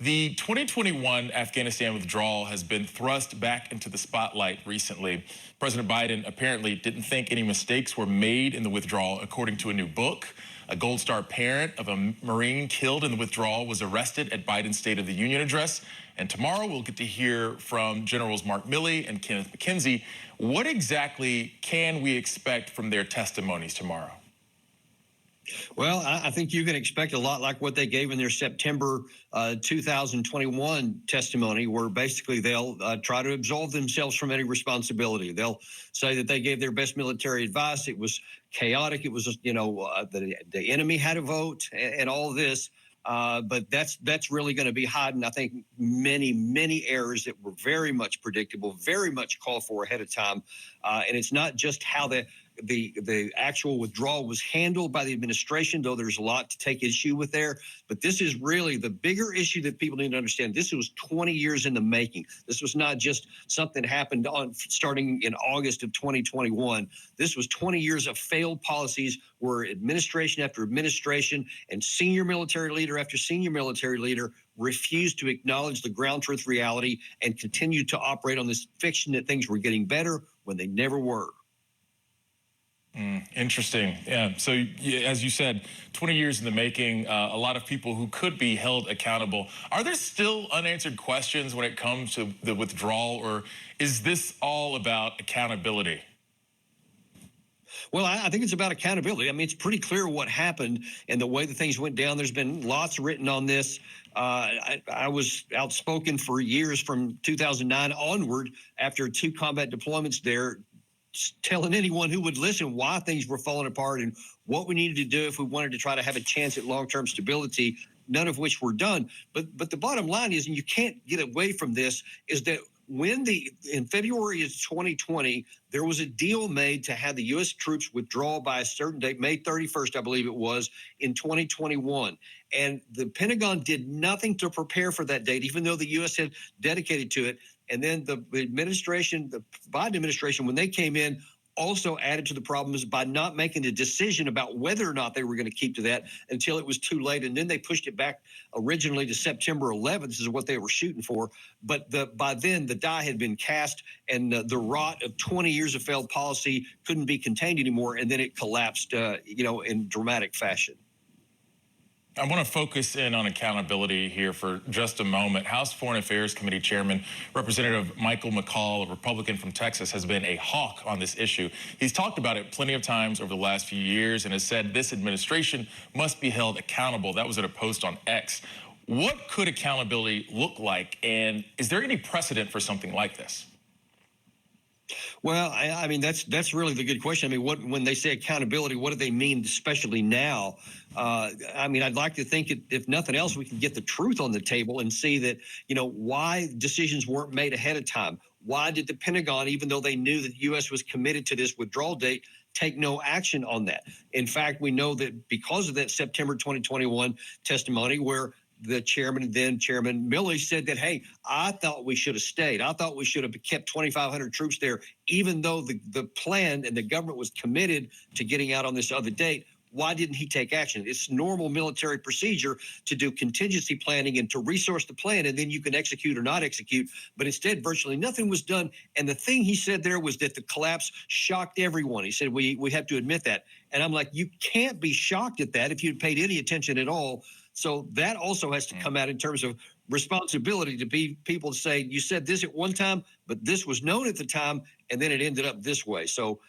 The 2021 Afghanistan withdrawal has been thrust back into the spotlight recently. President Biden apparently didn't think any mistakes were made in the withdrawal, according to a new book. A Gold Star parent of a Marine killed in the withdrawal was arrested at Biden's State of the Union address. And tomorrow we'll get to hear from Generals Mark Milley and Kenneth McKenzie. What exactly can we expect from their testimonies tomorrow? Well, I think you can expect a lot like what they gave in their September 2021 testimony, where basically they'll try to absolve themselves from any responsibility. They'll say that they gave their best military advice. It was chaotic. It was, the enemy had a vote and all this. But that's really going to be hiding, I think, many errors that were very much predictable, very much called for ahead of time. And it's not just how the actual withdrawal was handled by the administration, though there's a lot to take issue with there. But this is really the bigger issue that people need to understand. This was 20 years in the making. This was not just something that happened starting in August of 2021. This was 20 years of failed policies where administration after administration and senior military leader after senior military leader refused to acknowledge the ground truth reality and continued to operate on this fiction that things were getting better when they never were. Interesting. Yeah. So, as you said, 20 years in the making, a lot of people who could be held accountable. Are there still unanswered questions when it comes to the withdrawal, or is this all about accountability? Well, I think it's about accountability. I mean, it's pretty clear what happened and the way that things went down. There's been lots written on this. I was outspoken for years from 2009 onward after 2 combat deployments there, telling anyone who would listen why things were falling apart and what we needed to do if we wanted to try to have a chance at long-term stability, none of which were done. But the bottom line is, and you can't get away from this, is that in February of 2020, there was a deal made to have the U.S. troops withdraw by a certain date, May 31st, I believe it was, in 2021. And the Pentagon did nothing to prepare for that date, even though the U.S. had dedicated to it. And then the administration, the Biden administration, when they came in, also added to the problems by not making a decision about whether or not they were going to keep to that until it was too late. And then they pushed it back originally to September 11th. This is what they were shooting for. But by then, the die had been cast, and the rot of 20 years of failed policy couldn't be contained anymore. And then it collapsed, in dramatic fashion. I want to focus in on accountability here for just a moment. House Foreign Affairs Committee Chairman Representative Michael McCall, a Republican from Texas, has been a hawk on this issue. He's talked about it plenty of times over the last few years and has said this administration must be held accountable. That was at a post on X. What could accountability look like, and is there any precedent for something like this? Well, I mean, that's really the good question. I mean, when they say accountability, what do they mean, especially now? I mean, I'd like to think, if nothing else, we can get the truth on the table and see that, why decisions weren't made ahead of time. Why did the Pentagon, even though they knew that the U.S. was committed to this withdrawal date, take no action on that? In fact, we know that because of that September 2021 testimony where the chairman, then Chairman Milley, said that, hey, I thought we should have stayed. I thought we should have kept 2,500 troops there, even though the plan and the government was committed to getting out on this other date. Why didn't he take action? It's normal military procedure to do contingency planning and to resource the plan, and then you can execute or not execute. But instead, virtually nothing was done. And the thing he said there was that the collapse shocked everyone. He said, we have to admit that. And I'm like, you can't be shocked at that if you'd paid any attention at all. So that also has to come out in terms of responsibility to be people to say, you said this at one time, but this was known at the time, and then it ended up this way. So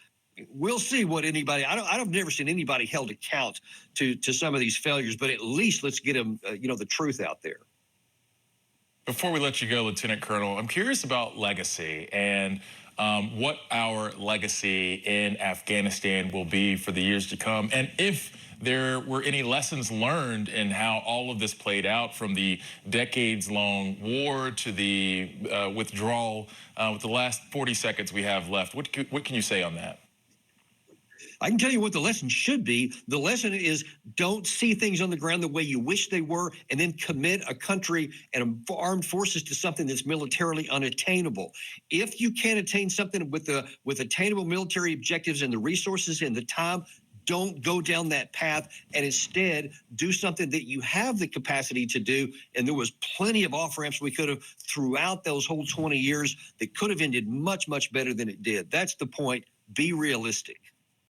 we'll see what anybody, I've never seen anybody held account to some of these failures, but at least let's get them, the truth out there. Before we let you go, Lieutenant Colonel, I'm curious about legacy and what our legacy in Afghanistan will be for the years to come, and if there were any lessons learned in how all of this played out, from the decades-long war to the withdrawal. With the last 40 seconds we have left, what can you say on that? I can tell you what the lesson should be. The lesson is, don't see things on the ground the way you wish they were, and then commit a country and armed forces to something that's militarily unattainable. If you can't attain something with attainable military objectives and the resources and the time, Don't go down that path, and instead do something that you have the capacity to do. And there was plenty of off-ramps we could have throughout those whole 20 years that could have ended much, much better than it did. That's the point. Be realistic.